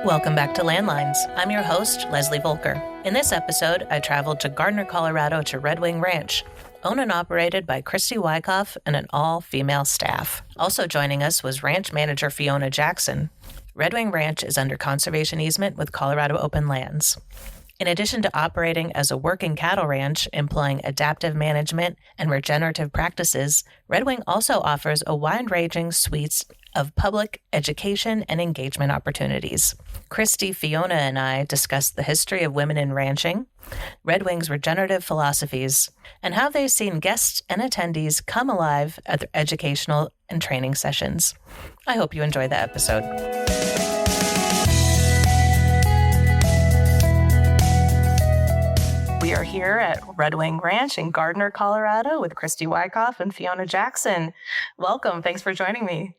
Welcome back to Landlines. I'm your host, Leslie Volker. In this episode, I traveled to Gardner, Colorado to Redwing Ranch, owned and operated by Christy Wyckoff and an all-female staff. Also joining us was ranch manager Fiona Jackson. Redwing Ranch is under conservation easement with Colorado Open Lands. In addition to operating as a working cattle ranch, employing adaptive management and regenerative practices, Redwing also offers a wide-ranging suite of public education and engagement opportunities. Christy, Fiona, and I discussed the history of women in ranching, Redwing's regenerative philosophies, and how they've seen guests and attendees come alive at their educational and training sessions. I hope you enjoy the episode. We are here at Redwing Ranch in Gardner, Colorado with Christy Wyckoff and Fiona Jackson. Welcome. Thanks for joining me.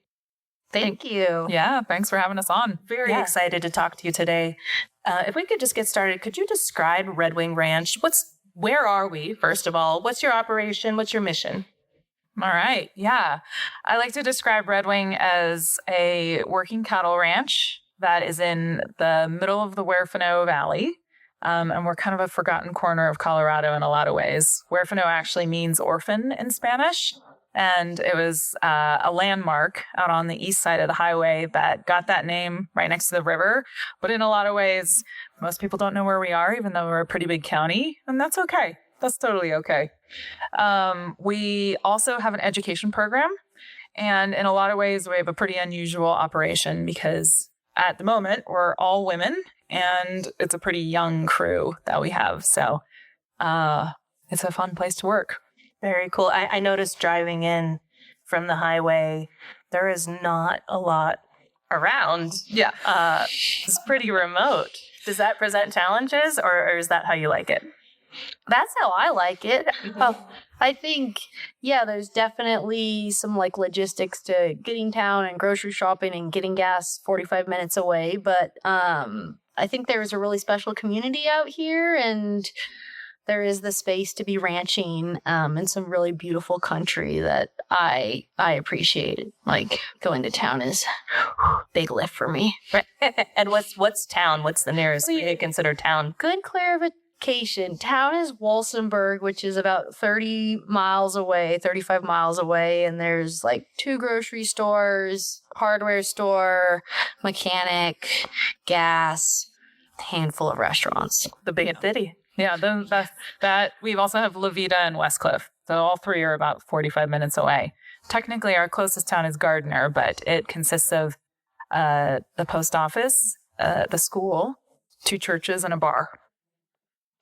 Thank you. Yeah, thanks for having us on. Very excited to talk to you today. If we could just get started, could you describe Redwing Ranch? Where are we, first of all? What's your operation? What's your mission? All right. Yeah. I like to describe Redwing as a working cattle ranch that is in the middle of the Huerfano Valley. And we're kind of a forgotten corner of Colorado in a lot of ways. Huerfano actually means orphan in Spanish. And it was a landmark out on the east side of the highway that got that name right next to the river. But in a lot of ways, most people don't know where we are, even though we're a pretty big county. And that's okay. That's totally okay. We also have an education program. And in a lot of ways, we have a pretty unusual operation because at the moment, we're all women. And it's a pretty young crew that we have. So it's a fun place to work. Very cool. I noticed driving in from the highway, there is not a lot around. Yeah. It's pretty remote. Does that present challenges or is that how you like it? That's how I like it. I think, there's definitely some logistics to getting town and grocery shopping and getting gas 45 minutes away. But I think there's a really special community out here and there is the space to be ranching in some really beautiful country that I appreciate. Going to town is a big lift for me. Right. And what's town? What's the nearest you consider town? Good clarification. Town is Walsenburg, which is about 35 miles away. And there's 2 grocery stores, hardware store, mechanic, gas, a handful of restaurants. The big city. Yeah, that we also have La Vida and Westcliff. So all 3 are about 45 minutes away. Technically, our closest town is Gardner, but it consists of the post office, the school, 2 churches, and a bar.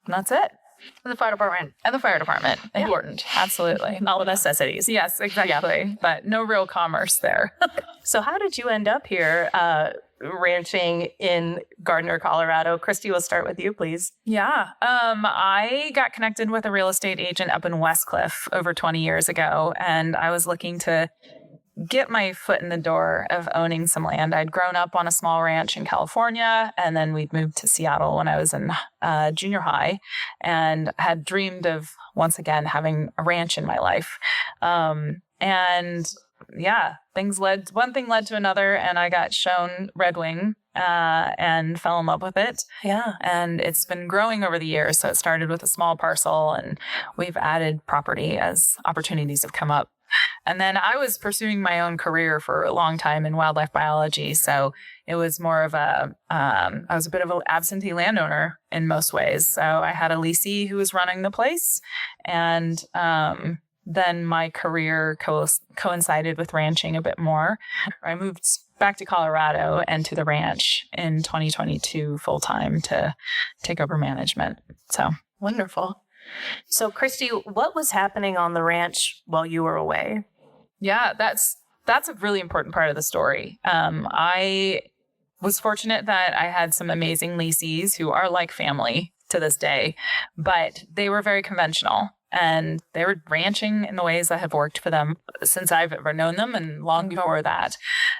And that's it. And the fire department. Yeah. Important. Absolutely. All the necessities. Yes, exactly. Yeah. But no real commerce there. So how did you end up here ranching in Gardner, Colorado? Christy, we'll start with you, please. Yeah. I got connected with a real estate agent up in Westcliff over 20 years ago, and I was looking to get my foot in the door of owning some land. I'd grown up on a small ranch in California, and then we'd moved to Seattle when I was in junior high and had dreamed of, once again, having a ranch in my life. One thing led to another, and I got shown Redwing and fell in love with it. Yeah. And it's been growing over the years. So it started with a small parcel, and we've added property as opportunities have come up. And then I was pursuing my own career for a long time in wildlife biology. So it was more of I was a bit of an absentee landowner in most ways. So I had a leasee who was running the place. And then my career coincided with ranching a bit more. I moved back to Colorado and to the ranch in 2022 full time to take over management. So wonderful. So, Christy, what was happening on the ranch while you were away? Yeah, that's a really important part of the story. I was fortunate that I had some amazing leasees who are like family to this day, but they were very conventional. And they were ranching in the ways that have worked for them since I've ever known them and long before that.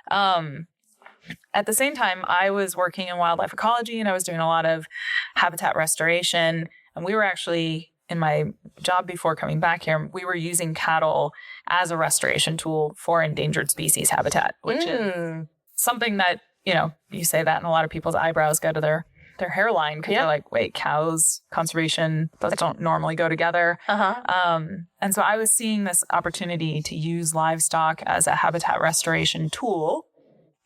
At the same time, I was working in wildlife ecology and I was doing a lot of habitat restoration. And we were actually, in my job before coming back here, we were using cattle as a restoration tool for endangered species habitat, which is something that you say that and a lot of people's eyebrows go to their hairline because they're like, wait, cows, conservation, those don't normally go together. And so I was seeing this opportunity to use livestock as a habitat restoration tool.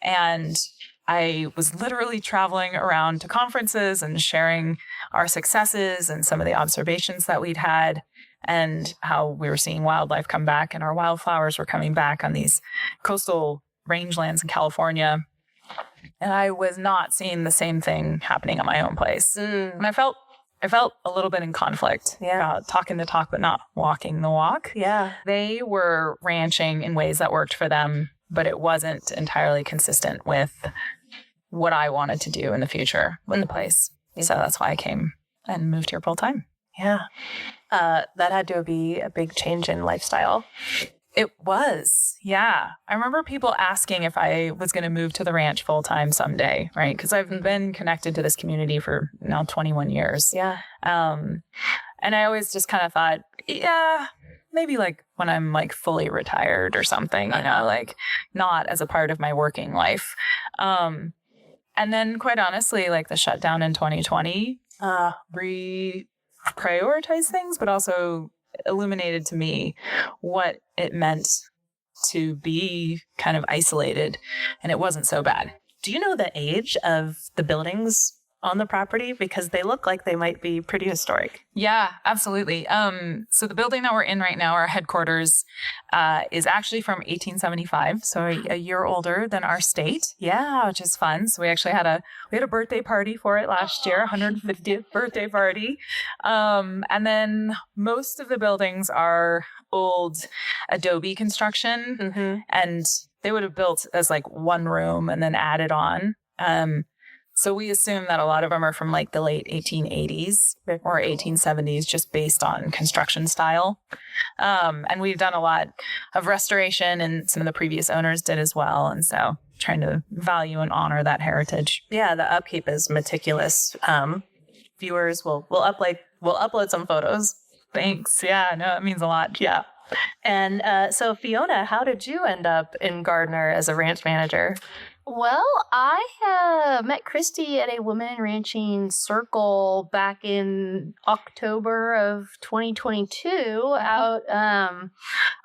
And I was literally traveling around to conferences and sharing our successes and some of the observations that we'd had and how we were seeing wildlife come back and our wildflowers were coming back on these coastal rangelands in California. And I was not seeing the same thing happening at my own place. And I felt a little bit in conflict about talking the talk, but not walking the walk. Yeah. They were ranching in ways that worked for them, but it wasn't entirely consistent with what I wanted to do in the future with the place. So that's why I came and moved here full time. Yeah. That had to be a big change in lifestyle. It was. Yeah. I remember people asking if I was going to move to the ranch full time someday, right? Because I've been connected to this community for now 21 years. Yeah. And I always just kind of thought, yeah, maybe like when I'm like fully retired or something, like not as a part of my working life. And then quite honestly, like the shutdown in 2020 reprioritized things, but also illuminated to me what it meant to be kind of isolated, and it wasn't so bad. Do you know the age of the buildings on the property? Because they look like they might be pretty historic. Yeah, absolutely. So the building that we're in right now, our headquarters, is actually from 1875, so a year older than our state. Yeah, which is fun. So we actually had a birthday party for it last year, 150th birthday party. And then most of the buildings are old adobe construction, and they would have built as like one room and then added on. So we assume that a lot of them are from like the late 1880s or 1870s, just based on construction style. And we've done a lot of restoration, and some of the previous owners did as well. And so trying to value and honor that heritage. Yeah, the upkeep is meticulous. Viewers will upload some photos. Thanks. Yeah, no, it means a lot. Yeah. And so Fiona, how did you end up in Gardner as a ranch manager? Well, I met Christy at a women ranching circle back in October of 2022 out on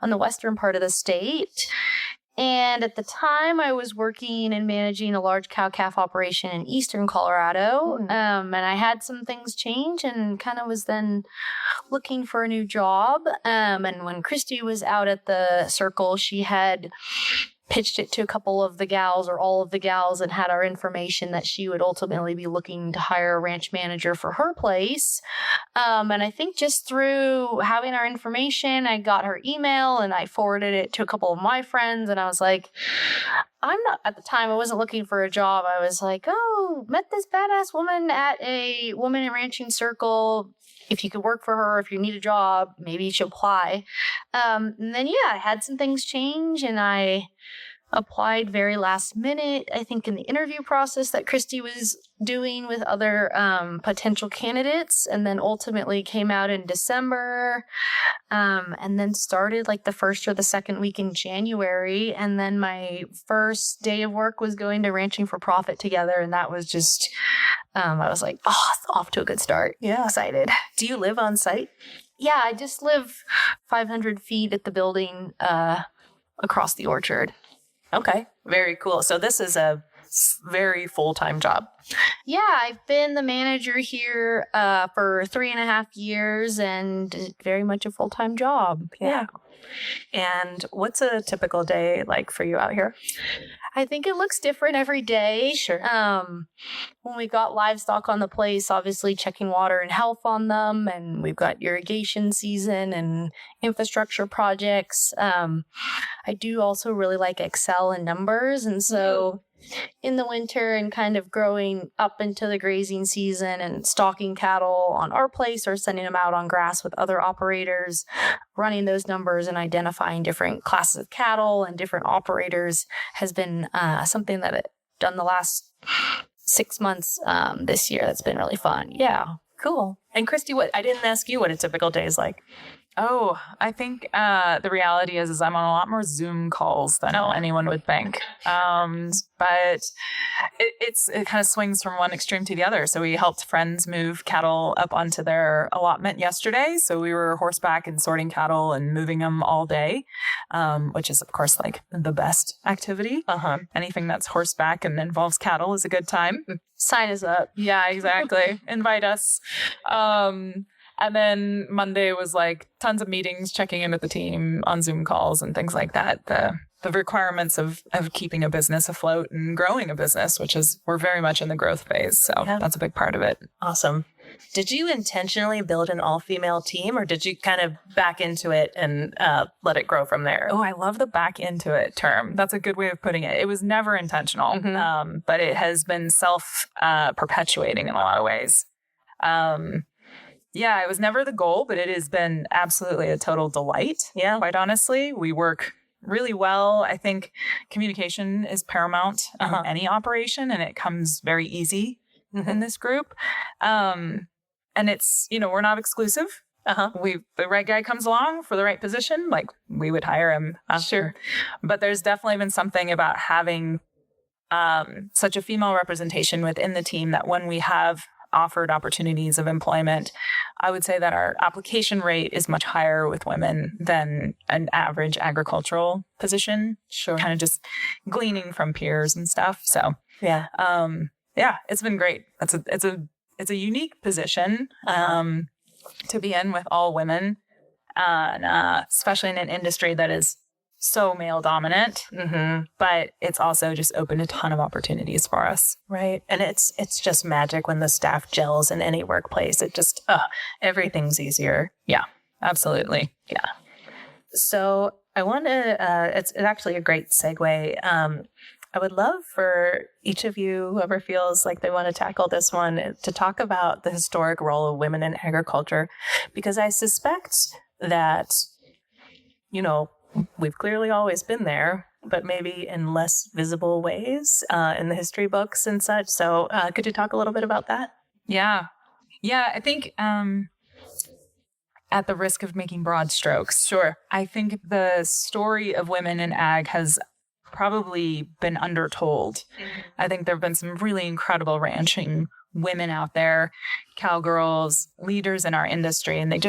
the western part of the state. And at the time, I was working and managing a large cow-calf operation in eastern Colorado. And I had some things change and kind of was then looking for a new job. And when Christy was out at the circle, she had pitched it to a couple of the gals or all of the gals and had our information that she would ultimately be looking to hire a ranch manager for her place. And I think just through having our information, I got her email and I forwarded it to a couple of my friends. And I was like, at the time, I wasn't looking for a job. I was like, oh, met this badass woman at a woman in ranching circle. If you could work for her, if you need a job, maybe you should apply. And then, I had some things change and I applied very last minute, I think in the interview process that Christy was doing with other potential candidates, and then ultimately came out in December, and then started like the first or the second week in January. And then my first day of work was going to Ranching for Profit together. And that was just, I was like, oh, it's off to a good start. Yeah. Excited. Do you live on site? Yeah, I just live 500 feet at the building across the orchard. Okay, very cool. So this is a very full-time job. Yeah, I've been the manager here for 3.5 years, and very much a full-time job. Yeah. And what's a typical day like for you out here? I think it looks different every day. Sure. When we got livestock on the place, obviously checking water and health on them, and we've got irrigation season and infrastructure projects. I do also really like Excel and numbers, and so in the winter and kind of growing up into the grazing season and stocking cattle on our place or sending them out on grass with other operators, running those numbers and identifying different classes of cattle and different operators has been something that I've done the last 6 months this year. That's been really fun. Yeah. Cool. And Christy, I didn't ask you what a typical day is like. Oh, I think the reality is I'm on a lot more Zoom calls than anyone would think. But it kind of swings from one extreme to the other. So we helped friends move cattle up onto their allotment yesterday. So we were horseback and sorting cattle and moving them all day, which is, of course, like the best activity. Anything that's horseback and involves cattle is a good time. Sign us up. Yeah, exactly. Invite us. And then Monday was like tons of meetings, checking in with the team on Zoom calls and things like that. The requirements of keeping a business afloat and growing a business, which is, we're very much in the growth phase. So that's a big part of it. Awesome. Did you intentionally build an all-female team, or did you kind of back into it and let it grow from there? Oh, I love the back into it term. That's a good way of putting it. It was never intentional, but it has been self-perpetuating in a lot of ways. Yeah, it was never the goal, but it has been absolutely a total delight. Yeah. Quite honestly, we work really well. I think communication is paramount in any operation, and it comes very easy in this group. And it's, we're not exclusive. The right guy comes along for the right position, like we would hire him. Sure. But there's definitely been something about having such a female representation within the team that when we have offered opportunities of employment, I would say that our application rate is much higher with women than an average agricultural position. Sure. Kind of just gleaning from peers and stuff. So yeah, it's been great. It's a unique position to be in with all women, and especially in an industry that is so male dominant, but it's also just opened a ton of opportunities for us. Right. And it's just magic when the staff gels in any workplace. It just, everything's easier. Yeah, absolutely. Yeah. So I want to, it's actually a great segue. I would love for each of you, whoever feels like they want to tackle this one, to talk about the historic role of women in agriculture, because I suspect that, we've clearly always been there, but maybe in less visible ways in the history books and such. So could you talk a little bit about that? Yeah. I think at the risk of making broad strokes, sure, I think the story of women in ag has probably been undertold. I think there have been some really incredible ranching women out there, cowgirls, leaders in our industry, and they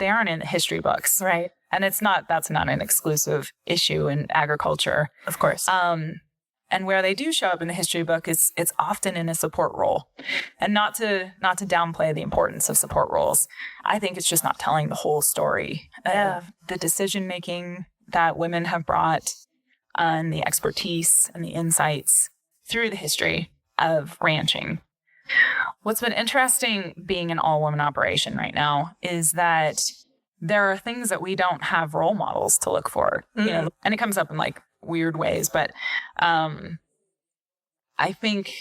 aren't in the history books. Right. And that's not an exclusive issue in agriculture. Of course. And where they do show up in the history book it's often in a support role. And not to downplay the importance of support roles. I think it's just not telling the whole story of the decision making that women have brought, and the expertise and the insights through the history of ranching. What's been interesting being an all-woman operation right now is that there are things that we don't have role models to look for, and it comes up in like weird ways, but I think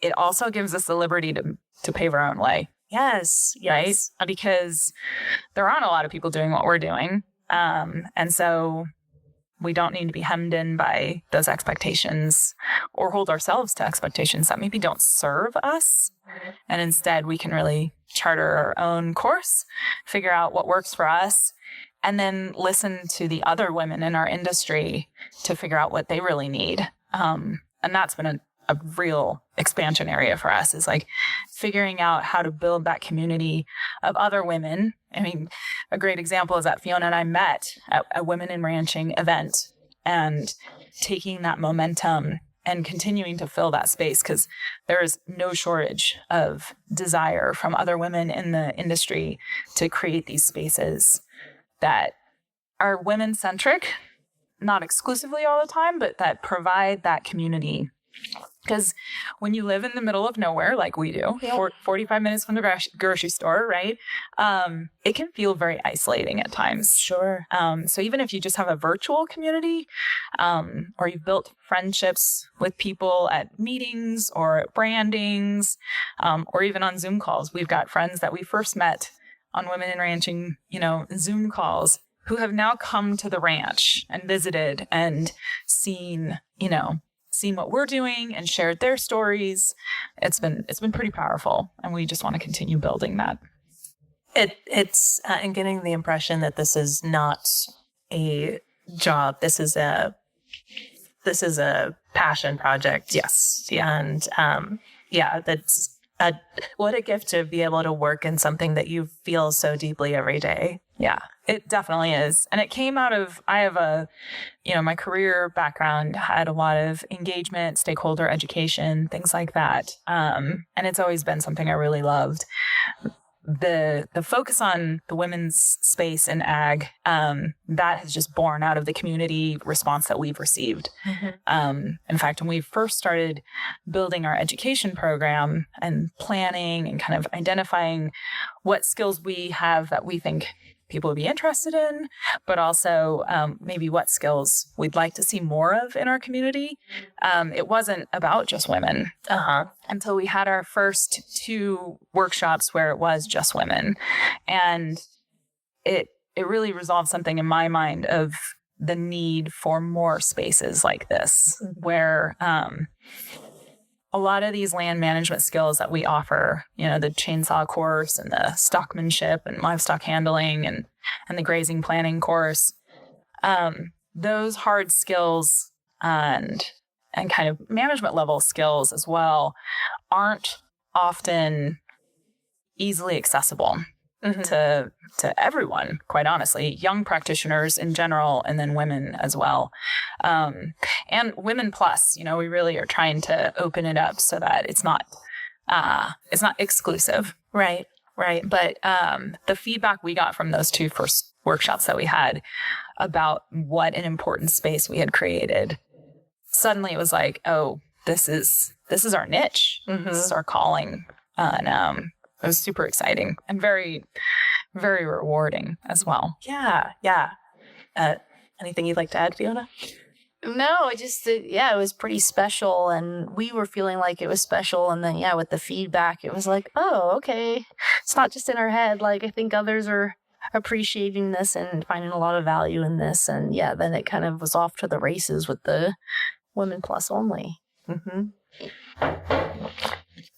it also gives us the liberty to pave our own way. Yes. Right? Because there aren't a lot of people doing what we're doing. And so we don't need to be hemmed in by those expectations or hold ourselves to expectations that maybe don't serve us. And instead, we can really charter our own course, figure out what works for us, and then listen to the other women in our industry to figure out what they really need. And that's been a real expansion area for us, is like figuring out how to build that community of other women. I mean, a great example is that Fiona and I met at a Women in Ranching event, and taking that momentum and continuing to fill that space, because there is no shortage of desire from other women in the industry to create these spaces that are women-centric, not exclusively all the time, but that provide that community. Because when you live in the middle of nowhere, like we do, 45 minutes from the grocery store, right? It can feel very isolating at times. Sure. So even if you just have a virtual community, or you've built friendships with people at meetings or at brandings, or even on Zoom calls, we've got friends that we first met on Women in Ranching, Zoom calls, who have now come to the ranch and visited and seen what we're doing and shared their stories. It's been pretty powerful, and we just want to continue building that. It's and getting the impression that this is not a job. This is a passion project. Yes. And that's what a gift to be able to work in something that you feel so deeply every day. Yeah, it definitely is. And it came out of, I have my career background had a lot of engagement, stakeholder education, things like that. And it's always been something I really loved. The focus on the women's space in ag, that has just borne out of the community response that we've received. Mm-hmm. In fact, when we first started building our education program and planning and kind of identifying what skills we have that we think people would be interested in, but also maybe what skills we'd like to see more of in our community. It wasn't about just women until we had our first 2 workshops where it was just women. And it really resolved something in my mind of the need for more spaces like this, where a lot of these land management skills that we offer, the chainsaw course and the stockmanship and livestock handling and the grazing planning course, those hard skills and kind of management level skills as well aren't often easily accessible to everyone, quite honestly, young practitioners in general, and then women as well. And women plus, we really are trying to open it up so that it's not exclusive. Right. But the feedback we got from those 2 first workshops that we had about what an important space we had created, suddenly it was like, oh, this is our niche. Mm-hmm. This is our calling. And it was super exciting and very, very rewarding as well. Yeah. Anything you'd like to add, Fiona? No, it was pretty special, and we were feeling like it was special, and then, with the feedback, it was like, oh, okay, it's not just in our head, like, I think others are appreciating this and finding a lot of value in this, and then it kind of was off to the races with the women plus only. Mm-hmm.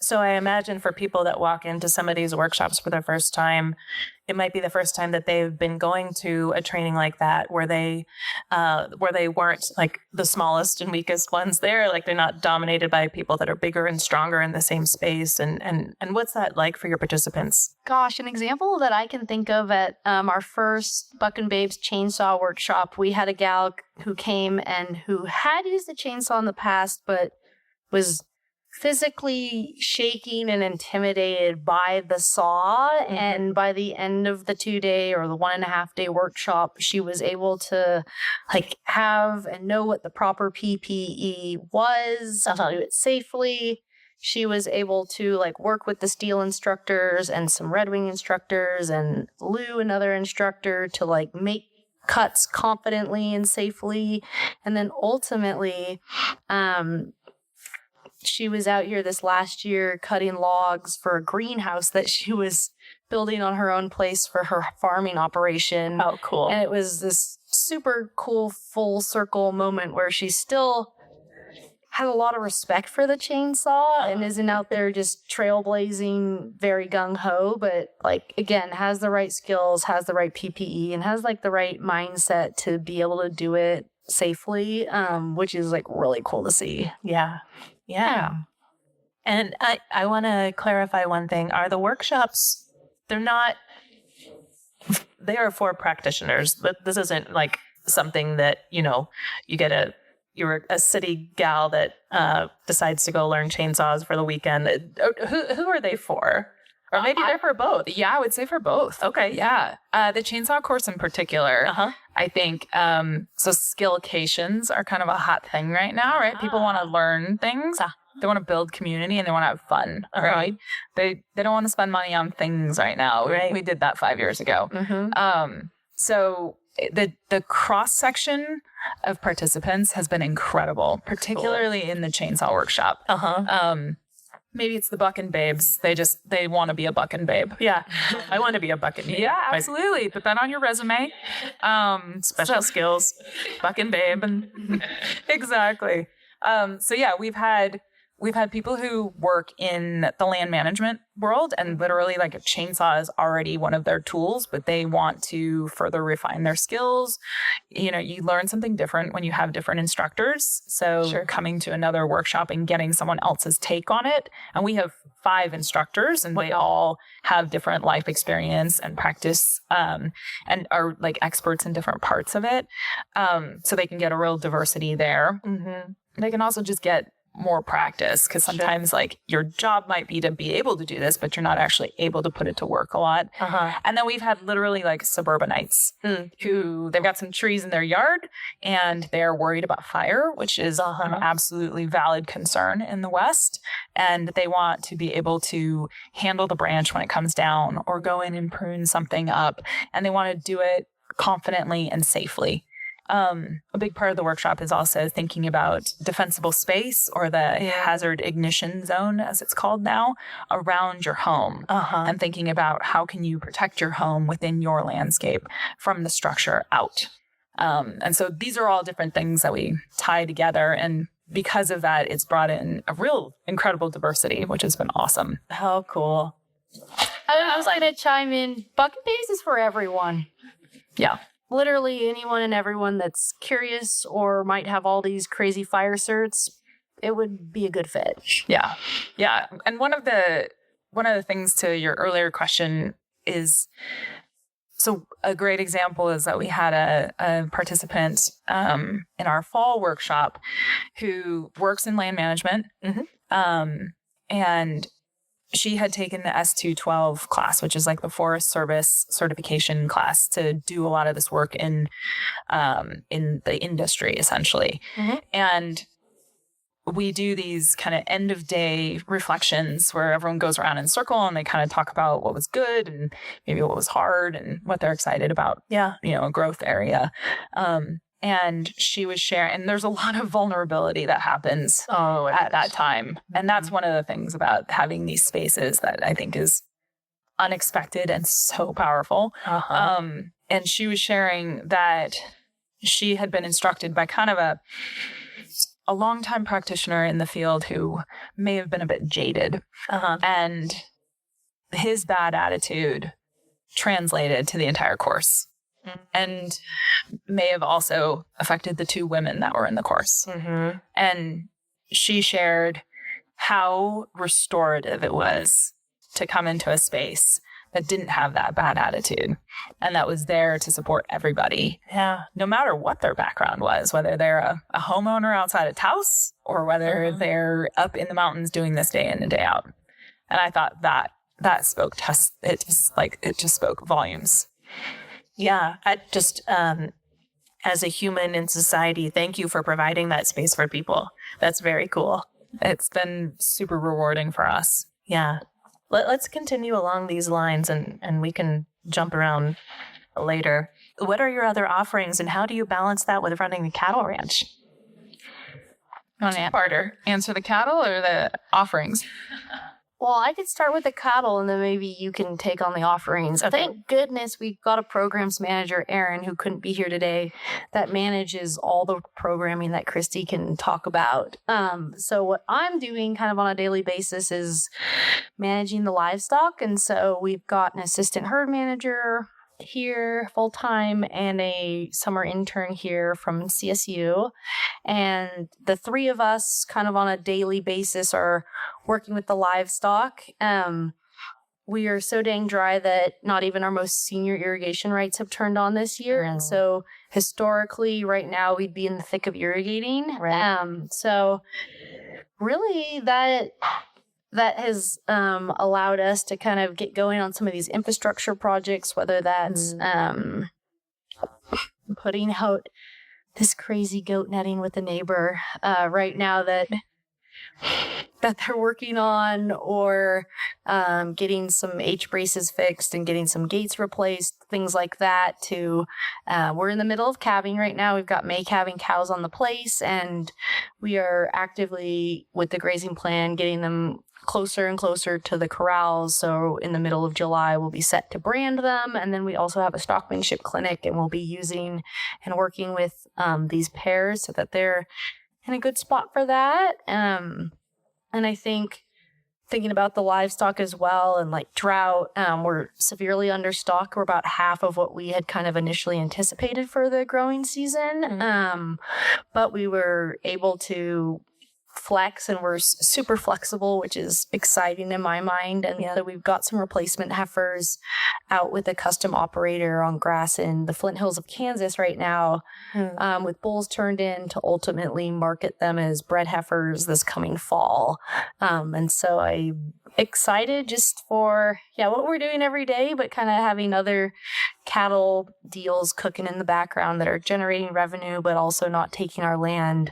So I imagine for people that walk into some of these workshops for the first time, it might be the first time that they've been going to a training like that where they weren't like the smallest and weakest ones there. Like they're not dominated by people that are bigger and stronger in the same space. And what's that like for your participants? Gosh, an example that I can think of at our first Buck and Babes chainsaw workshop, we had a gal who came and who had used a chainsaw in the past, but was physically shaking and intimidated by the saw. Mm-hmm. And by the end of the 2-day or the 1.5-day workshop, she was able to have and know what the proper PPE was, how to do it safely. She was able to work with the steel instructors and some Redwing instructors and Lou, another instructor, to make cuts confidently and safely. And then ultimately, she was out here this last year cutting logs for a greenhouse that she was building on her own place for her farming operation. Oh, cool. And it was this super cool full circle moment where she still has a lot of respect for the chainsaw and isn't out there just trailblazing very gung-ho, but again, has the right skills, has the right PPE, and has the right mindset to be able to do it safely, which is really cool to see. Yeah. And I want to clarify one thing. Are the workshops, they are for practitioners, but this isn't something that, you're a city gal that decides to go learn chainsaws for the weekend. Who are they for? Or maybe they're for both. Yeah, I would say for both. Okay. Yeah. The chainsaw course in particular, I think, so skillcations are kind of a hot thing right now, right? People want to learn things. They want to build community and they want to have fun, right? They don't want to spend money on things right now. Right. We did that 5 years ago. Mm-hmm. So the cross-section of participants has been incredible, particularly in the chainsaw workshop. Maybe it's the Buck and Babes. They want to be a Buck and Babe. Yeah. I want to be a Buck and Babe. Yeah, absolutely. Put that on your resume. Special skills, Buck and Babe. Exactly. So yeah, we've had we've had people who work in the land management world and literally like a chainsaw is already one of their tools, but they want to further refine their skills. You know, you learn something different when you have different instructors. So coming to another workshop and getting someone else's take on it. And we have 5 instructors and they all have different life experience and practice and are like experts in different parts of it. So they can get a real diversity there. They can also just get more practice because sometimes like your job might be to be able to do this, but you're not actually able to put it to work a lot. And then we've had literally like suburbanites who they've got some trees in their yard and they're worried about fire, which is an absolutely valid concern in the West. And they want to be able to handle the branch when it comes down or go in and prune something up. And they want to do it confidently and safely. A big part of the workshop is also thinking about defensible space or the hazard ignition zone, as it's called now, around your home and thinking about how can you protect your home within your landscape from the structure out. And so these are all different things that we tie together. And because of that, it's brought in a real incredible diversity, which has been awesome. How cool. I was like to chime in. Bucket Days is for everyone. Yeah. Literally anyone and everyone that's curious or might have all these crazy fire certs, it would be a good fit. Yeah. Yeah. And one of the things to your earlier question is, so a great example is that we had a participant in our fall workshop who works in land management. And she had taken the S212 class, which is like the Forest Service certification class to do a lot of this work in the industry, essentially. And we do these kind of end of day reflections where everyone goes around in a circle and they kind of talk about what was good and maybe what was hard and what they're excited about. You know, a growth area. And she was sharing, and there's a lot of vulnerability that happens at that time. And that's one of the things about having these spaces that I think is unexpected and so powerful. And she was sharing that she had been instructed by kind of a longtime practitioner in the field who may have been a bit jaded. And his bad attitude translated to the entire course. And may have also affected the 2 women that were in the course. And she shared how restorative it was to come into a space that didn't have that bad attitude and that was there to support everybody. No matter what their background was, whether they're a homeowner outside of Taos or whether they're up in the mountains doing this day in and day out. And I thought that spoke it just spoke volumes. Yeah, I just, as a human in society, thank you for providing that space for people. That's very cool. It's been super rewarding for us. Yeah. Let's continue along these lines and we can jump around later. What are your other offerings and how do you balance that with running a cattle ranch? You want to answer the cattle or the offerings? Well, I could start with the cattle and then maybe you can take on the offerings. Thank goodness we've got a programs manager, Erin, who couldn't be here today, that manages all the programming that Christy can talk about. So what I'm doing kind of on a daily basis is managing the livestock. And so we've got an assistant herd manager here full time and a summer intern here from CSU. And the 3 of us kind of on a daily basis are working with the livestock. We are so dang dry that not even our most senior irrigation rights have turned on this year. And so historically right now we'd be in the thick of irrigating. So really that has allowed us to kind of get going on some of these infrastructure projects, whether that's putting out this crazy goat netting with a neighbor right now that they're working on, or getting some H braces fixed and getting some gates replaced, things like that. We're in the middle of calving right now. We've got May calving cows on the place, and we are actively with the grazing plan getting them closer and closer to the corrals. So in the middle of July, we'll be set to brand them. And then we also have a stockmanship clinic, and we'll be using and working with these pairs so that they're in a good spot for that. And And I think thinking about the livestock as well and like drought, we're severely understocked. We're about half of what we had kind of initially anticipated for the growing season. But we were able to flex, and we're super flexible, which is exciting in my mind. And so we've got some replacement heifers out with a custom operator on grass in the Flint Hills of Kansas right now, with bulls turned in to ultimately market them as bred heifers this coming fall. And so I'm excited just for what we're doing every day, but kind of having other cattle deals cooking in the background that are generating revenue, but also not taking our land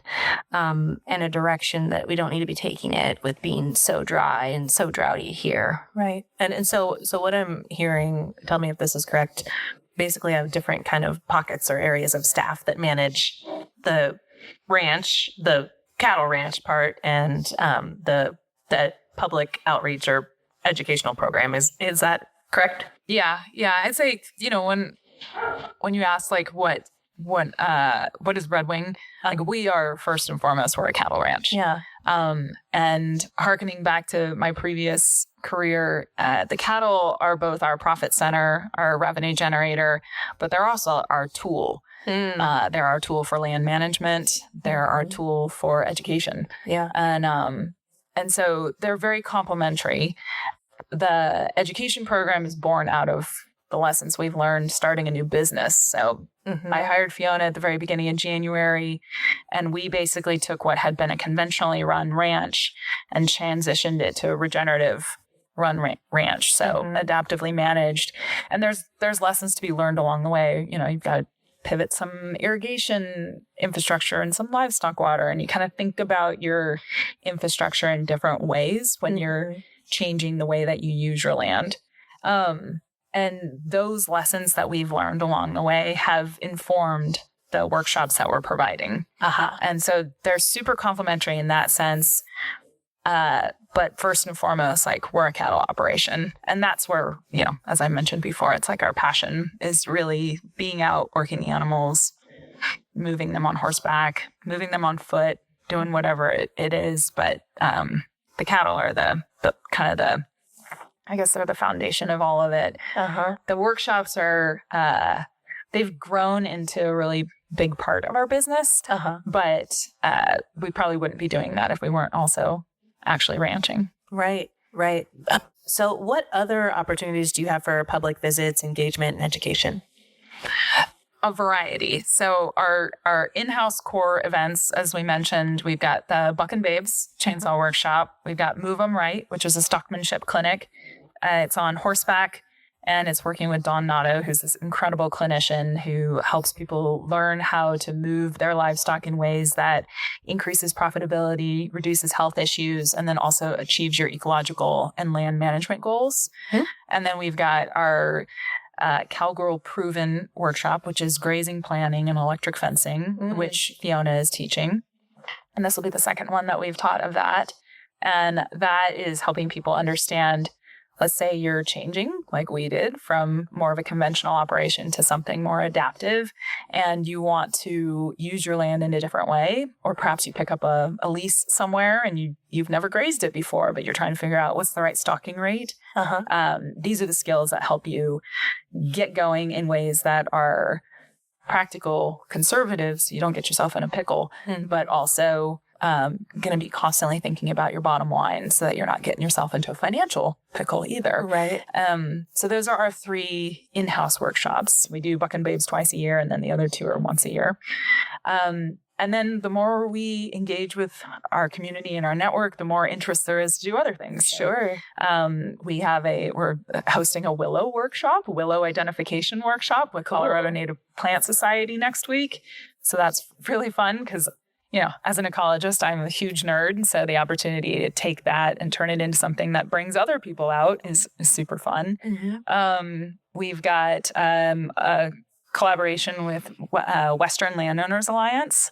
in a direction that we don't need to be taking it, with being so dry and so droughty here. Right. And so what I'm hearing, tell me if this is correct, basically I have different kind of pockets or areas of staff that manage the ranch, the cattle ranch part, and the public outreach or educational program. Is that correct? Yeah. I'd say, when you ask like what is Redwing, like we are first and foremost, we're a cattle ranch. Yeah. And hearkening back to my previous career, the cattle are both our profit center, our revenue generator, but they're also our tool. They're our tool for land management. They're our tool for education. Yeah. And so they're very complementary. The education program is born out of the lessons we've learned starting a new business. So I hired Fiona at the very beginning of January, and we basically took what had been a conventionally run ranch and transitioned it to a regenerative run ranch. So adaptively managed. And there's lessons to be learned along the way. You've got to pivot some irrigation infrastructure and some livestock water, and you kind of think about your infrastructure in different ways when you're changing the way that you use your land. And those lessons that we've learned along the way have informed the workshops that we're providing. And so they're super complementary in that sense. But first and foremost, like we're a cattle operation. And that's where, as I mentioned before, it's like our passion is really being out, working the animals, moving them on horseback, moving them on foot, doing whatever it is. But the cattle are I guess they're the foundation of all of it. The workshops are, they've grown into a really big part of our business, but we probably wouldn't be doing that if we weren't also actually ranching. Right. So what other opportunities do you have for public visits, engagement, and education? A variety. So our in-house core events, as we mentioned, we've got the Buck and Babes Chainsaw Workshop. We've got Move 'em Right, which is a stockmanship clinic. It's on horseback, and it's working with Dawn Nato, who's this incredible clinician who helps people learn how to move their livestock in ways that increases profitability, reduces health issues, and then also achieves your ecological and land management goals. And then we've got our Cowgirl Proven workshop, which is grazing planning and electric fencing, which Fiona is teaching. And this will be the second one that we've taught of that. And that is helping people understand, let's say you're changing like we did from more of a conventional operation to something more adaptive, and you want to use your land in a different way, or perhaps you pick up a lease somewhere and you've never grazed it before, but you're trying to figure out what's the right stocking rate. These are the skills that help you get going in ways that are practical, conservative, so you don't get yourself in a pickle, but also going to be constantly thinking about your bottom line so that you're not getting yourself into a financial pickle either. Right. So those are our 3 in-house workshops. We do Buck and Babes twice a year, and then the other 2 are once a year. And then the more we engage with our community and our network, the more interest there is to do other things. Sure. We're hosting a willow identification workshop with Colorado Native Plant Society next week. So that's really fun because, as an ecologist, I'm a huge nerd. So the opportunity to take that and turn it into something that brings other people out is super fun. We've got a collaboration with Western Landowners Alliance.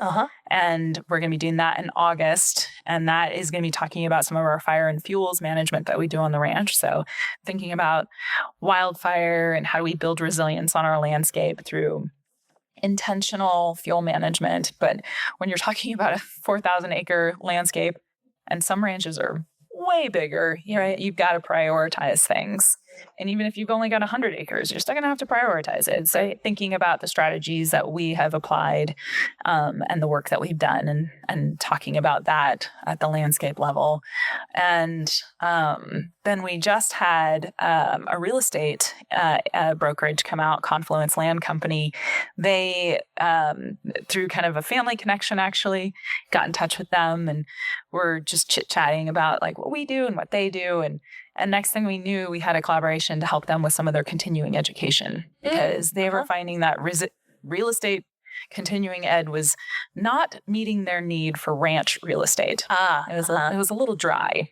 And we're going to be doing that in August. And that is going to be talking about some of our fire and fuels management that we do on the ranch. So thinking about wildfire and how do we build resilience on our landscape through intentional fuel management. But when you're talking about a 4,000 acre landscape And some ranches are way bigger. You've got to prioritize things. And even if you've only got 100 acres, you're still going to have to prioritize it. So thinking about the strategies that we have applied and the work that we've done and talking about that at the landscape level. And then we just had a real estate brokerage come out, Confluence Land Company. They, through kind of a family connection, actually got in touch with them, and we're just chit-chatting about like what we do and what they do. And next thing we knew, we had a collaboration to help them with some of their continuing education, because they were finding that real estate continuing ed was not meeting their need for ranch real estate. It was a little dry.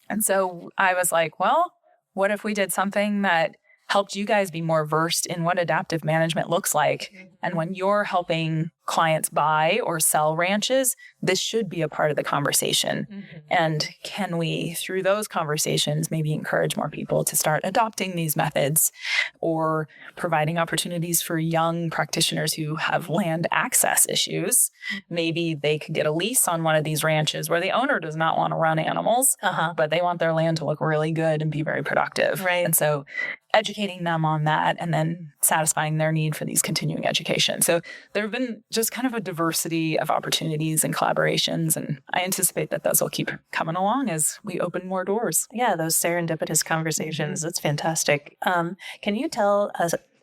And so I was like, well, what if we did something that helped you guys be more versed in what adaptive management looks like? And when you're helping clients buy or sell ranches, this should be a part of the conversation. And can we, through those conversations, maybe encourage more people to start adopting these methods, or providing opportunities for young practitioners who have land access issues? Maybe they could get a lease on one of these ranches where the owner does not want to run animals, but they want their land to look really good and be very productive. Right. And so educating them on that, and then satisfying their need for these continuing education. So there have been just kind of a diversity of opportunities and collaborations, and I anticipate that those will keep coming along as we open more doors. Yeah, those serendipitous conversations. That's fantastic. Can you tell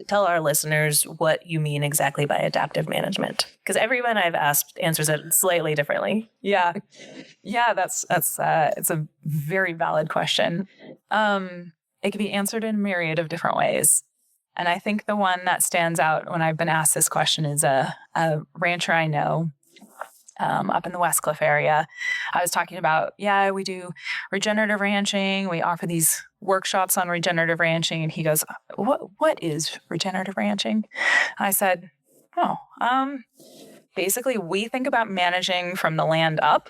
our listeners what you mean exactly by adaptive management? Because everyone I've asked answers it slightly differently. Yeah, that's it's a very valid question. It can be answered in a myriad of different ways. And I think the one that stands out when I've been asked this question is a rancher I know up in the Westcliff area. I was talking about, we do regenerative ranching. We offer these workshops on regenerative ranching. And he goes, what is regenerative ranching? I said, basically we think about managing from the land up.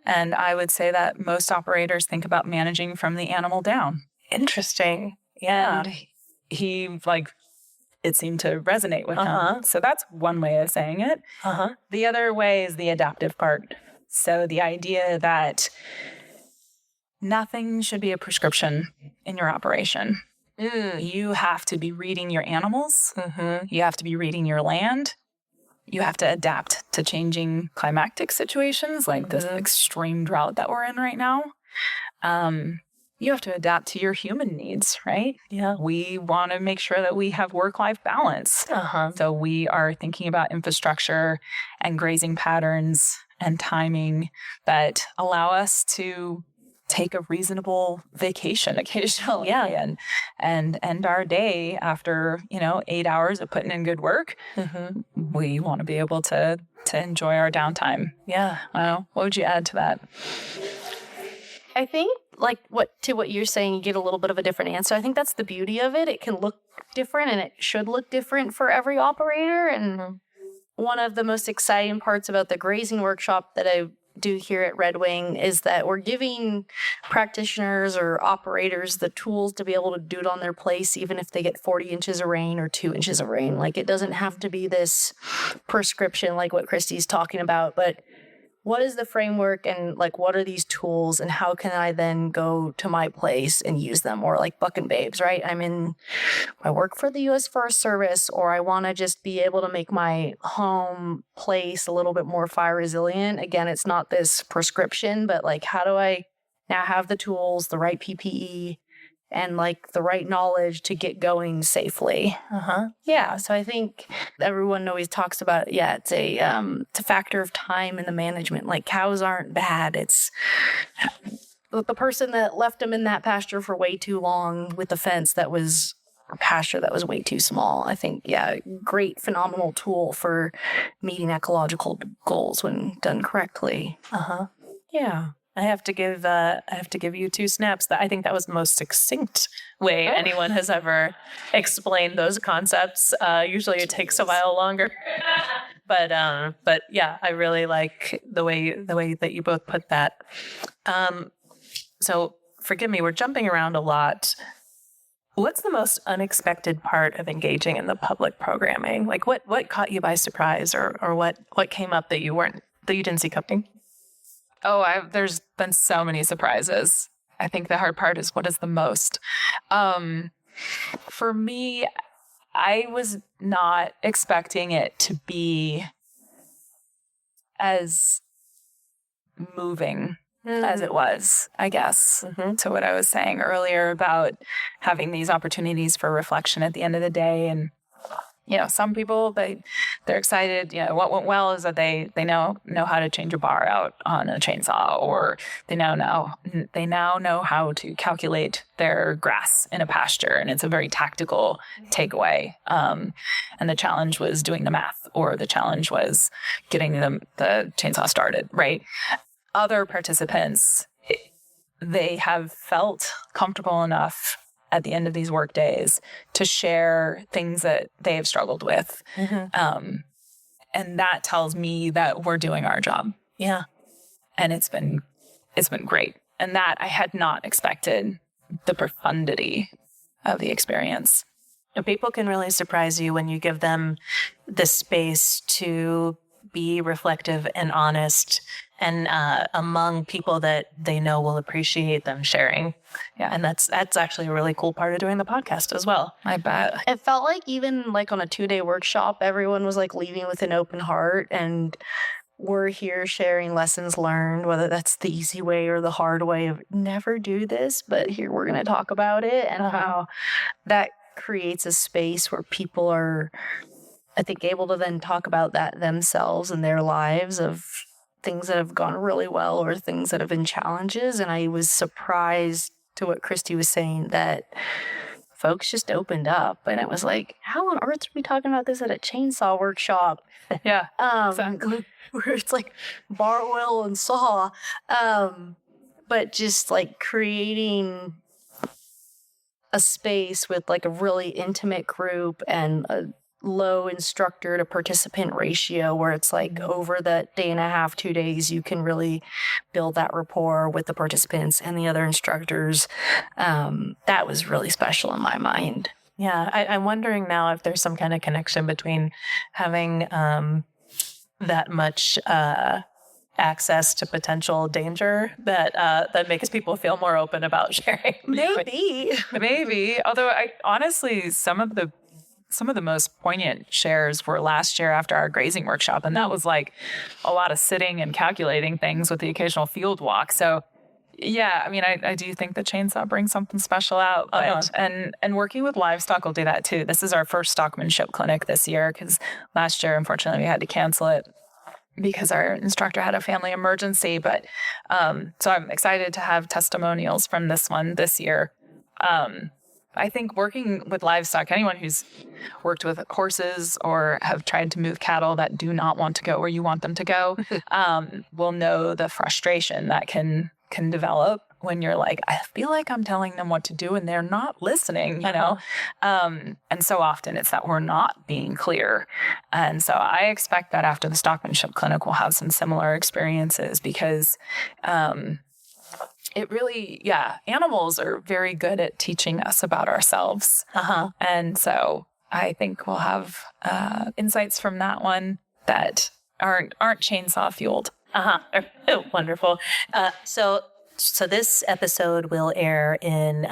And I would say that most operators think about managing from the animal down. Interesting. Yeah. And he it seemed to resonate with him. So that's one way of saying it. The other way is the adaptive part. So the idea that nothing should be a prescription in your operation. You have to be reading your animals. You have to be reading your land. You have to adapt to changing climatic situations like this extreme drought that we're in right now. You have to adapt to your human needs, right? Yeah. We want to make sure that we have work-life balance. So we are thinking about infrastructure and grazing patterns and timing that allow us to take a reasonable vacation occasionally. And end our day after, 8 hours of putting in good work. We want to be able to enjoy our downtime. Yeah. What would you add to that? I think what you're saying, you get a little bit of a different answer. I think that's the beauty of it. It can look different, and it should look different for every operator. And one of the most exciting parts about the grazing workshop that I do here at Redwing is that we're giving practitioners or operators the tools to be able to do it on their place, even if they get 40 inches of rain or 2 inches of rain. It doesn't have to be this prescription like what Christy's talking about, but what is the framework, and what are these tools, and how can I then go to my place and use them? Or like Bucking Babes, right? I work for the U.S. Forest Service, or I want to just be able to make my home place a little bit more fire resilient. Again, it's not this prescription, but how do I now have the tools, the right PPE, and the right knowledge to get going safely. Yeah. So I think everyone always talks about, it's a factor of time in the management. Cows aren't bad. It's the person that left them in that pasture for way too long with the fence that was a pasture that was way too small. I think, great, phenomenal tool for meeting ecological goals when done correctly. Yeah. I have to give you 2 snaps. I think that was the most succinct way anyone has ever explained those concepts. Usually it takes a while longer. But yeah, I really like the way that you both put that. So forgive me, we're jumping around a lot. What's the most unexpected part of engaging in the public programming? What caught you by surprise, or what came up that you didn't see coming? There's been so many surprises. I think the hard part is what is the most. For me, I was not expecting it to be as moving as it was, I guess, to what I was saying earlier about having these opportunities for reflection at the end of the day. And, some people, they're excited. What went well is that they know how to change a bar out on a chainsaw, or they now know how to calculate their grass in a pasture. And it's a very tactical takeaway. And the challenge was doing the math, or the challenge was getting the chainsaw started, right? Other participants, they have felt comfortable enough at the end of these work days to share things that they have struggled with. And that tells me that we're doing our job. Yeah. And it's been great. And that I had not expected the profundity of the experience. People can really surprise you when you give them the space to be reflective and honest, and among people that they know will appreciate them sharing. Yeah, and that's actually a really cool part of doing the podcast as well. I bet. It felt like even like on a 2-day workshop, everyone was like leaving with an open heart, and we're here sharing lessons learned, whether that's the easy way or the hard way of never do this, but here we're going to talk about it, and how that creates a space where people are, I think, able to then talk about that themselves and their lives, of things that have gone really well or things that have been challenges. And I was surprised to what Christy was saying, that folks just opened up, and it was like, how on earth are we talking about this at a chainsaw workshop? Yeah, exactly. Where it's like bar oil and saw, but just like creating a space with like a really intimate group and a low instructor to participant ratio, where it's like over that day and a half, 2 days, you can really build that rapport with the participants and the other instructors. That was really special in my mind. Yeah, I'm wondering now if there's some kind of connection between having that much access to potential danger that makes people feel more open about sharing. Maybe. Although I honestly, some of the most poignant shares were last year after our grazing workshop. And that was like a lot of sitting and calculating things with the occasional field walk. So yeah, I mean, I do think the chainsaw brings something special out. But, and working with livestock will do that too. This is our first stockmanship clinic this year, because last year, unfortunately, we had to cancel it because our instructor had a family emergency. But so I'm excited to have testimonials from this one this year. I think working with livestock, anyone who's worked with horses or have tried to move cattle that do not want to go where you want them to go, will know the frustration that can develop when you're like, I feel like I'm telling them what to do and they're not listening, And so often it's that we're not being clear. And so I expect that after the stockmanship clinic, we'll have some similar experiences, because it really, animals are very good at teaching us about ourselves. And so I think we'll have insights from that one that aren't chainsaw fueled. Oh, wonderful. So this episode will air in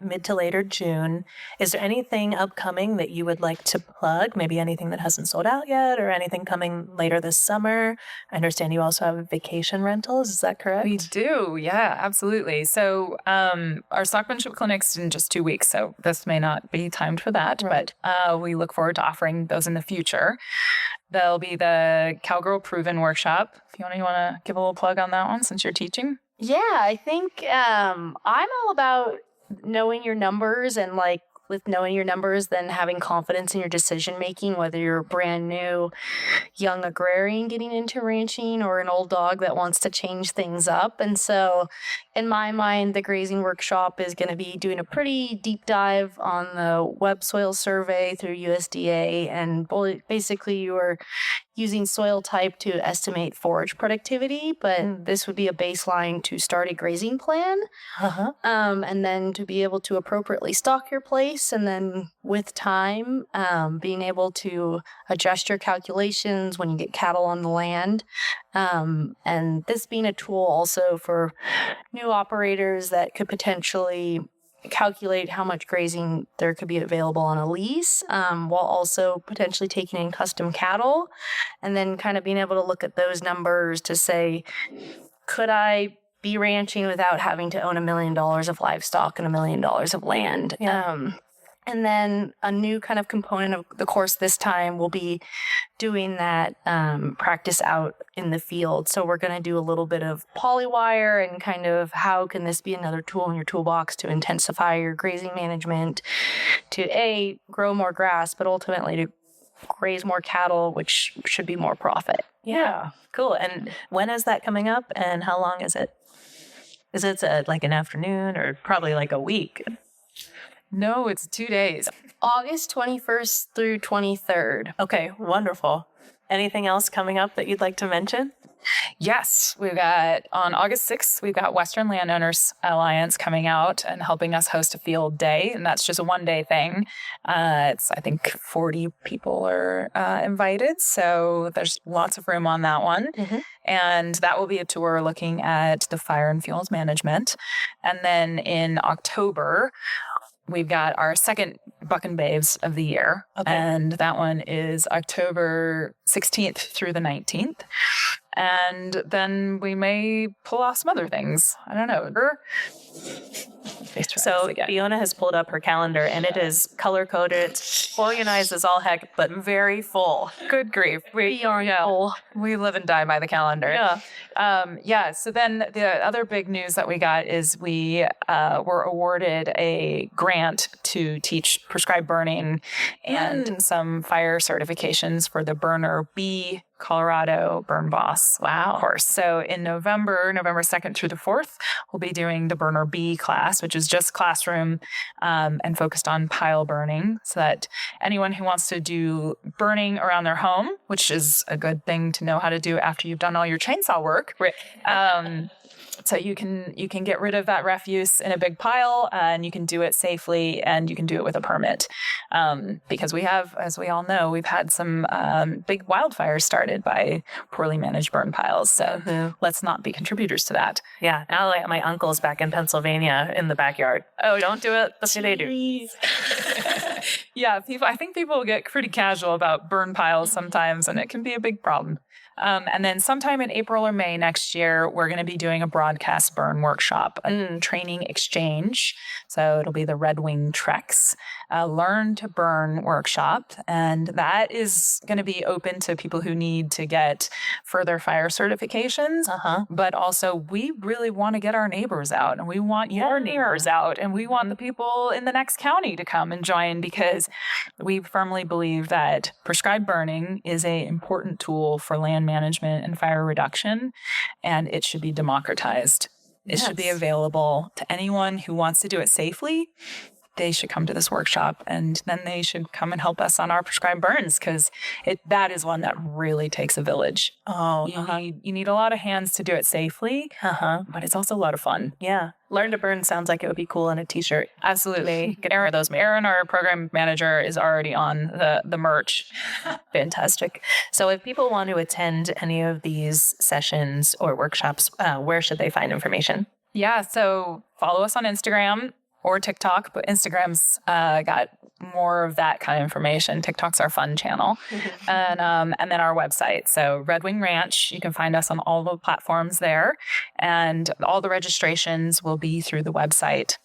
mid to later June. Is there anything upcoming that you would like to plug? Maybe anything that hasn't sold out yet, or anything coming later this summer? I understand you also have vacation rentals. Is that correct? We do. Yeah, absolutely. So our stockmanship clinic's in just 2 weeks, so this may not be timed for that, right. But we look forward to offering those in the future. There'll be the Cowgirl Proven workshop. Fiona, you want to give a little plug on that one since you're teaching? Yeah, I think I'm all about knowing your numbers, and like with knowing your numbers, then having confidence in your decision making, whether you're a brand new young agrarian getting into ranching or an old dog that wants to change things up. And so in my mind, the grazing workshop is going to be doing a pretty deep dive on the web soil survey through USDA, and basically you are using soil type to estimate forage productivity, but this would be a baseline to start a grazing plan, and then to be able to appropriately stock your place, and then with time, being able to adjust your calculations when you get cattle on the land. And this being a tool also for new operators that could potentially calculate how much grazing there could be available on a lease, while also potentially taking in custom cattle, and then kind of being able to look at those numbers to say, could I be ranching without having to own $1 million of livestock and $1 million of land? Yeah. And then a new kind of component of the course this time will be doing that practice out in the field. So we're going to do a little bit of polywire and kind of how can this be another tool in your toolbox to intensify your grazing management, to grow more grass, but ultimately to graze more cattle, which should be more profit. Yeah. Cool. And when is that coming up and how long is it? Is it like an afternoon or probably like a week? No, it's 2 days. August 21st through 23rd. Okay, wonderful. Anything else coming up that you'd like to mention? Yes, we've got on August 6th, we've got Western Landowners Alliance coming out and helping us host a field day. And that's just a 1-day thing. It's, I think, 40 people are invited. So there's lots of room on that one. Mm-hmm. And that will be a tour looking at the fire and fuels management. And then in October, we've got our second Buck and Babes of the year. Okay. And that one is October 16th through the 19th. And then we may pull off some other things. I don't know. So Fiona has pulled up her calendar and it is color-coded. It's organized as all heck, but very full. Good grief. We live and die by the calendar. Yeah. So then the other big news that we got is we were awarded a grant to teach prescribed burning and some fire certifications for the Burner B Colorado Burn Boss course. So in November 2nd through the 4th, we'll be doing the Burner B class, which is just classroom and focused on pile burning, so that anyone who wants to do burning around their home, which is a good thing to know how to do after you've done all your chainsaw work, so you can get rid of that refuse in a big pile and you can do it safely and you can do it with a permit. Because we have, as we all know, we've had some big wildfires started by poorly managed burn piles. So let's not be contributors to that. Yeah. Now like my uncle's back in Pennsylvania in the backyard. Oh, don't do it. That's what they do. Yeah. I think people get pretty casual about burn piles sometimes and it can be a big problem. And then sometime in April or May next year, we're going to be doing a broadcast burn workshop, a training exchange. So it'll be the Redwing Treks Learn to Burn workshop. And that is going to be open to people who need to get further fire certifications. But also we really want to get our neighbors out and we want your neighbors out and we want the people in the next county to come and join because we firmly believe that prescribed burning is an important tool for land management and fire reduction, and it should be democratized. It should be available to anyone who wants to do it safely. They should come to this workshop and then they should come and help us on our prescribed burns because that is one that really takes a village. You need a lot of hands to do it safely, but it's also a lot of fun. Yeah. Learn to Burn sounds like it would be cool on a t-shirt. Absolutely. Aaron, our program manager, is already on the merch. Fantastic. So if people want to attend any of these sessions or workshops, where should they find information? Yeah. So follow us on Instagram or TikTok, but Instagram's got more of that kind of information. TikTok's our fun channel. And then our website. So Redwing Ranch, you can find us on all the platforms there. And all the registrations will be through the website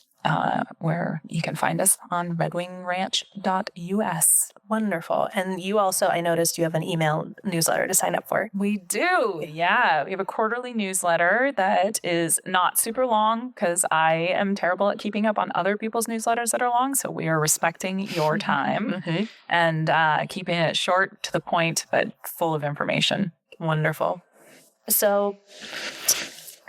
where you can find us on redwingranch.us. Wonderful. And you also, I noticed you have an email newsletter to sign up for. We do. Yeah. We have a quarterly newsletter that is not super long because I am terrible at keeping up on other people's newsletters that are long. So we are respecting your time and keeping it short to the point, but full of information. Wonderful. So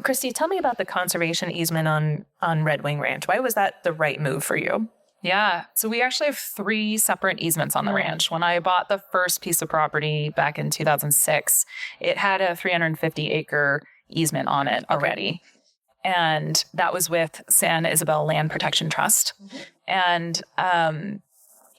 Christy, tell me about the conservation easement on Redwing Ranch. Why was that the right move for you? Yeah. So we actually have 3 separate easements on the ranch. When I bought the first piece of property back in 2006, it had a 350-acre easement on it already. And that was with San Isabel Land Protection Trust. And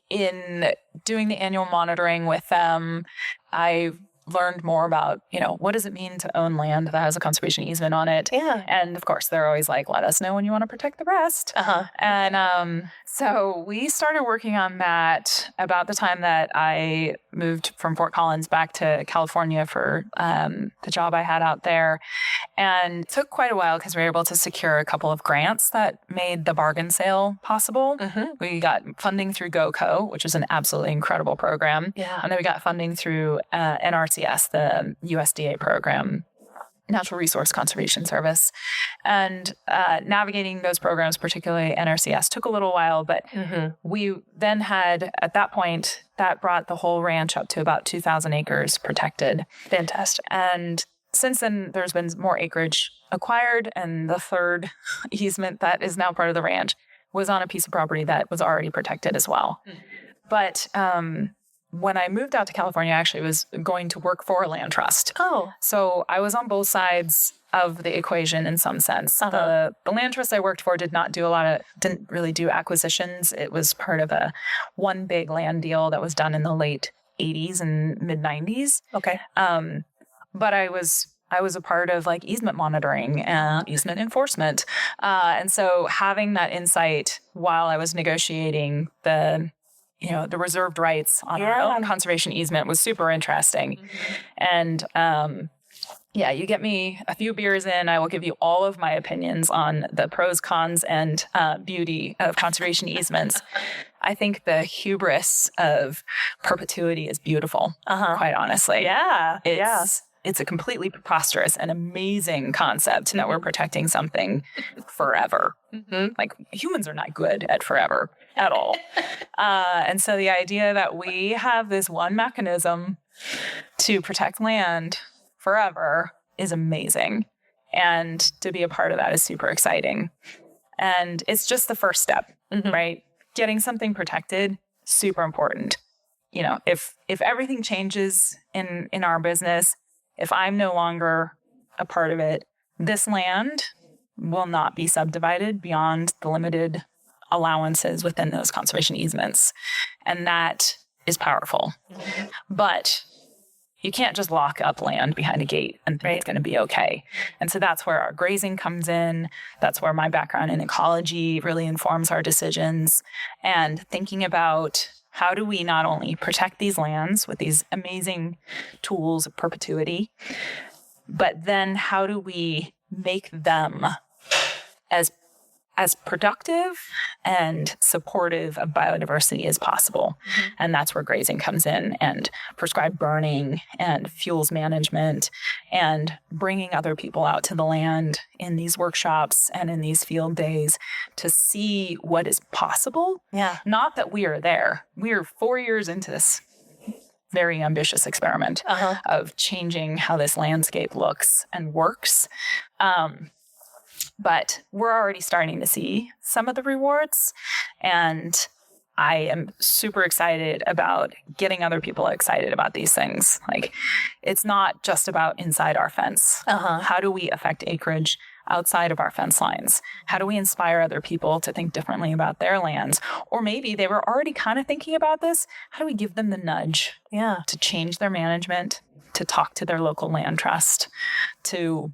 in doing the annual monitoring with them, I learned more about, what does it mean to own land that has a conservation easement on it? Yeah. And of course, they're always like, let us know when you want to protect the rest. And so we started working on that about the time that I moved from Fort Collins back to California for the job I had out there. And it took quite a while because we were able to secure a couple of grants that made the bargain sale possible. We got funding through GoCo, which is an absolutely incredible program. Yeah. And then we got funding through NRCS, the USDA program, Natural Resource Conservation Service. And navigating those programs, particularly NRCS, took a little while, but we then had, at that point, that brought the whole ranch up to about 2,000 acres protected. Fantastic. And since then, there's been more acreage acquired, and the third easement that is now part of the ranch was on a piece of property that was already protected as well. But when I moved out to California, I actually was going to work for a land trust. Oh. So I was on both sides of the equation in some sense. The land trust I worked for didn't really do acquisitions. It was part of one big land deal that was done in the late 80s and mid 90s. Okay. But I was a part of like easement monitoring and easement enforcement. And so having that insight while I was negotiating the reserved rights on our own conservation easement was super interesting. And you get me a few beers in, I will give you all of my opinions on the pros, cons, and beauty of conservation easements. I think the hubris of perpetuity is beautiful, quite honestly. Yeah. It's a completely preposterous and amazing concept that we're protecting something forever. Like humans are not good at forever at all. And so the idea that we have this one mechanism to protect land forever is amazing. And to be a part of that is super exciting. And it's just the first step, right? Getting something protected, super important. If everything changes in our business, if I'm no longer a part of it, this land will not be subdivided beyond the limited allowances within those conservation easements. And that is powerful. But you can't just lock up land behind a gate and think it's going to be okay. And so that's where our grazing comes in. That's where my background in ecology really informs our decisions. And thinking about how do we not only protect these lands with these amazing tools of perpetuity, but then how do we make them as productive and supportive of biodiversity as possible? And that's where grazing comes in, and prescribed burning and fuels management and bringing other people out to the land in these workshops and in these field days to see what is possible. Yeah. Not that we are there. We are 4 years into this very ambitious experiment of changing how this landscape looks and works. But we're already starting to see some of the rewards, and I am super excited about getting other people excited about these things. Like, it's not just about inside our fence. How do we affect acreage outside of our fence lines? How do we inspire other people to think differently about their lands? Or maybe they were already kind of thinking about this. How do we give them the nudge to change their management, to talk to their local land trust, to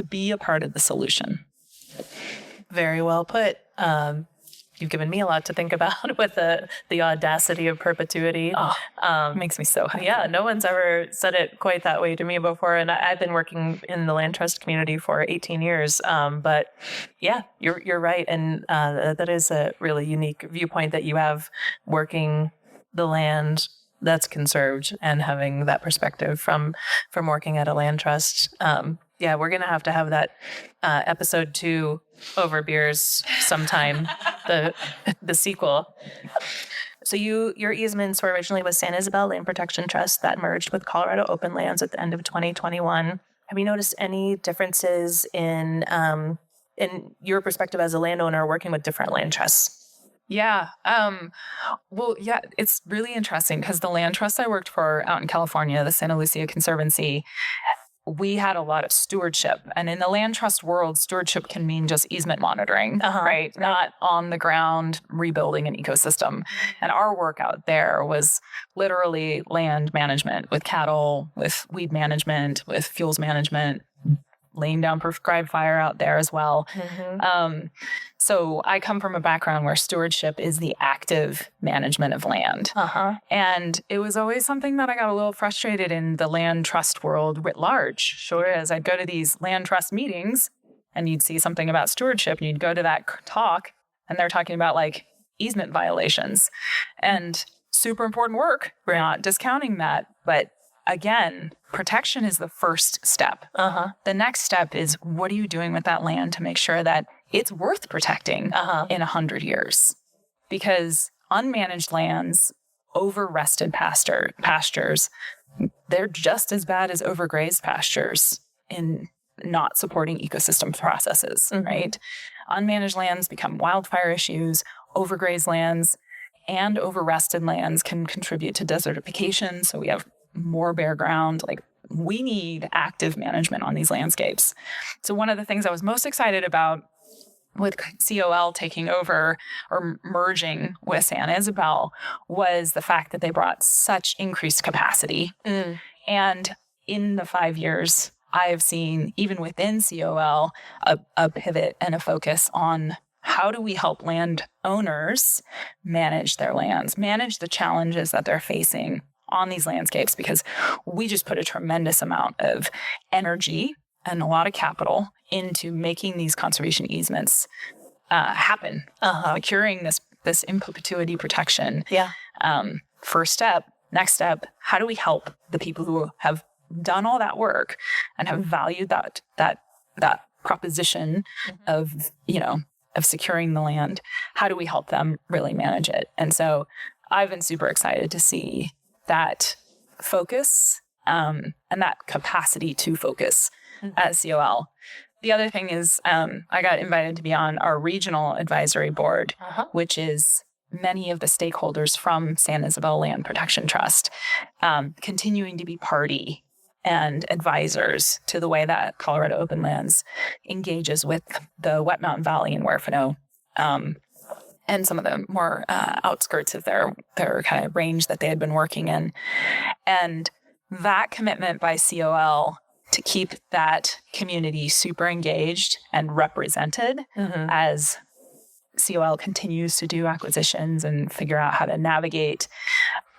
be a part of the solution? Very well put. You've given me a lot to think about with the audacity of perpetuity. Makes me so happy. Yeah, no one's ever said it quite that way to me before. And I've been working in the land trust community for 18 years. But yeah, you're right. And that is a really unique viewpoint that you have, working the land that's conserved and having that perspective from working at a land trust. Yeah, we're going to have that episode 2 over beers sometime, the sequel. So your easements were originally with San Isabel Land Protection Trust that merged with Colorado Open Lands at the end of 2021. Have you noticed any differences in your perspective as a landowner working with different land trusts? Yeah. It's really interesting because the land trust I worked for out in California, the Santa Lucia Conservancy, we had a lot of stewardship. And in the land trust world, stewardship can mean just easement monitoring, right? Not on the ground rebuilding an ecosystem. And our work out there was literally land management with cattle, with weed management, with fuels management, laying down prescribed fire out there as well. So I come from a background where stewardship is the active management of land. And it was always something that I got a little frustrated in the land trust world writ large. Sure, as I'd go to these land trust meetings and you'd see something about stewardship and you'd go to that talk and they're talking about like easement violations and super important work. We're not discounting that, but again, protection is the first step. The next step is, what are you doing with that land to make sure that it's worth protecting in 100 years? Because unmanaged lands, over-rested pastures, they're just as bad as overgrazed pastures in not supporting ecosystem processes, right? Unmanaged lands become wildfire issues, overgrazed lands and over-rested lands can contribute to desertification. So we have more bare ground. Like, we need active management on these landscapes. So one of the things I was most excited about with COL taking over or merging with San Isabel was the fact that they brought such increased capacity. And in the 5 years, I have seen, even within COL, a pivot and a focus on how do we help landowners manage their lands, manage the challenges that they're facing on these landscapes, because we just put a tremendous amount of energy and a lot of capital into making these conservation easements happen, securing this in perpetuity protection. First step, next step, how do we help the people who have done all that work and have valued that proposition of, of securing the land? How do we help them really manage it? And so I've been super excited to see that focus and that capacity to focus at COL. The other thing is I got invited to be on our regional advisory board, which is many of the stakeholders from San Isabel Land Protection Trust, continuing to be party and advisors to the way that Colorado Open Lands engages with the Wet Mountain Valley and Huerfano, and some of the more outskirts of their kind of range that they had been working in. And that commitment by COL to keep that community super engaged and represented as COL continues to do acquisitions and figure out how to navigate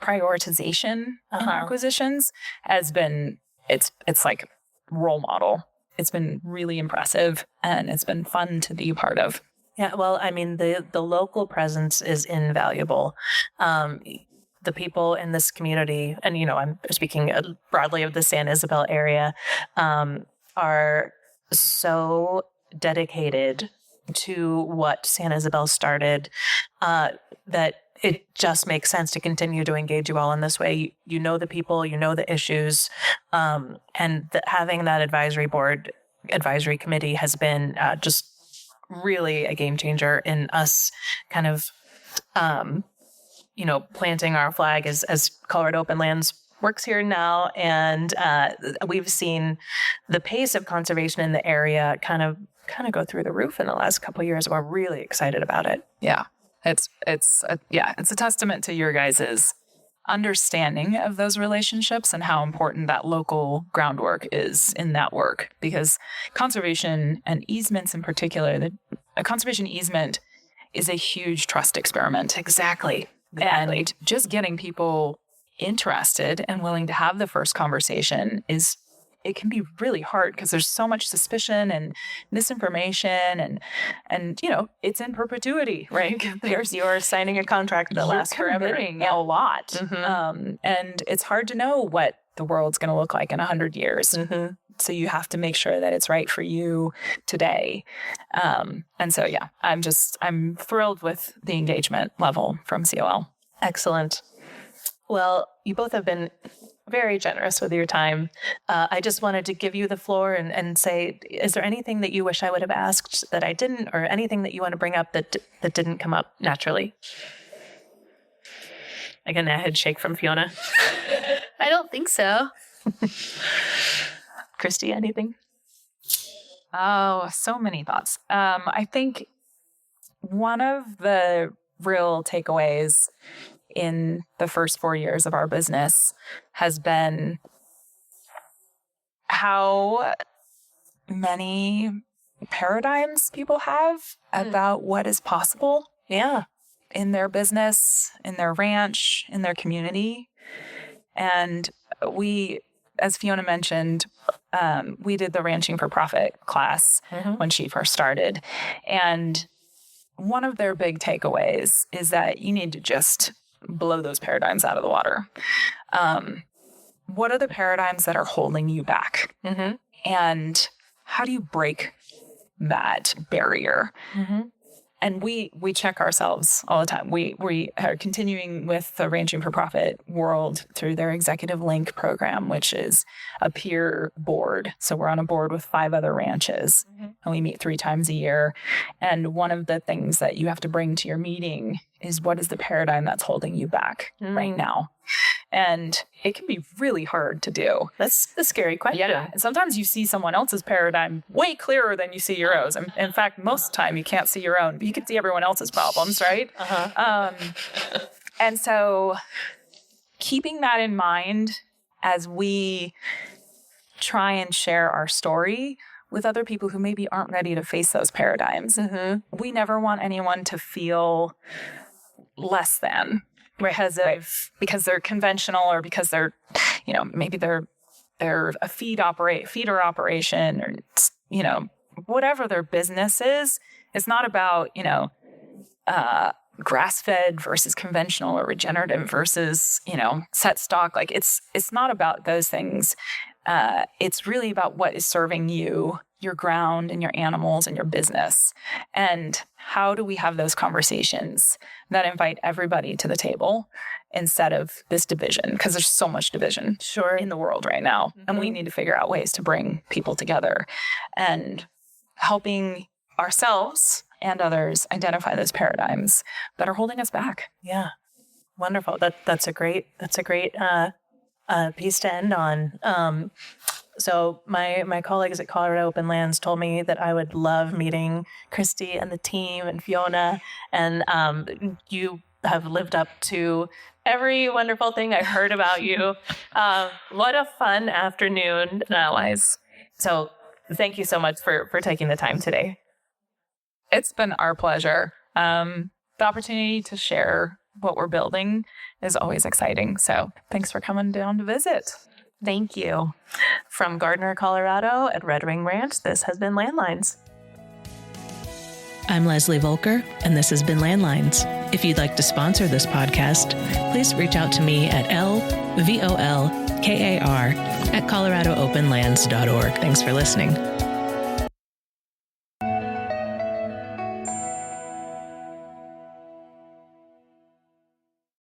prioritization in acquisitions has been, it's like role model. It's been really impressive and it's been fun to be a part of. Yeah, well, I mean, the local presence is invaluable. The people in this community, and, I'm speaking broadly of the San Isabel area, are so dedicated to what San Isabel started that it just makes sense to continue to engage you all in this way. You know the people, you know the issues, and having that advisory committee has been just really a game changer in us kind of, planting our flag as Colorado Open Lands works here now. And we've seen the pace of conservation in the area kind of go through the roof in the last couple of years. We're really excited about it. Yeah. It's a testament to your guys' understanding of those relationships and how important that local groundwork is in that work, because conservation and easements in particular, a conservation easement is a huge trust experiment. Exactly. And just getting people interested and willing to have the first conversation it can be really hard because there's so much suspicion and misinformation and it's in perpetuity, right? You're signing a contract that lasts forever. A lot. And it's hard to know what the world's going to look like in 100 years. So you have to make sure that it's right for you today. And so, I'm thrilled with the engagement level from COL. Excellent. Well, you both have been very generous with your time. I just wanted to give you the floor and say, is there anything that you wish I would have asked that I didn't, or anything that you want to bring up that didn't come up naturally? Again, a head shake from Fiona. I don't think so. Christy, anything? Oh, so many thoughts. I think one of the real takeaways in the first 4 years of our business has been how many paradigms people have about what is possible. Yeah. In their business, in their ranch, in their community. And we, as Fiona mentioned, we did the Ranching for Profit class when she first started. And one of their big takeaways is that you need to just blow those paradigms out of the water. What are the paradigms that are holding you back? And how do you break that barrier? And we check ourselves all the time. We are continuing with the Ranching for Profit world through their Executive Link program, which is a peer board. So we're on a board with 5 other ranches, and we meet 3 times a year. And one of the things that you have to bring to your meeting is, what is the paradigm that's holding you back right now? And it can be really hard to do. That's a scary question. Yeah. And sometimes you see someone else's paradigm way clearer than you see your own. And in fact, most of the time you can't see your own, but you can see everyone else's problems, right? And so keeping that in mind as we try and share our story with other people who maybe aren't ready to face those paradigms. We never want anyone to feel less than. Because they're conventional, or because they're, maybe they're a feeder operation, or, whatever their business is. It's not about, grass-fed versus conventional, or regenerative versus, set stock. Like it's not about those things. It's really about what is serving you, your ground and your animals and your business. And how do we have those conversations that invite everybody to the table instead of this division? Because there's so much division in the world right now. And we need to figure out ways to bring people together, and helping ourselves and others identify those paradigms that are holding us back. Yeah. Wonderful. That's a great piece to end on. So my colleagues at Colorado Open Lands told me that I would love meeting Christy and the team and Fiona, and you have lived up to every wonderful thing I've heard about you. What a fun afternoon, Landlines. So thank you so much for taking the time today. It's been our pleasure. The opportunity to share what we're building is always exciting. So thanks for coming down to visit. Thank you. From Gardner, Colorado at Redwing Ranch, this has been Landlines. I'm Leslie Volker, and this has been Landlines. If you'd like to sponsor this podcast, please reach out to me at lvolkar@coloradoopenlands.org. Thanks for listening.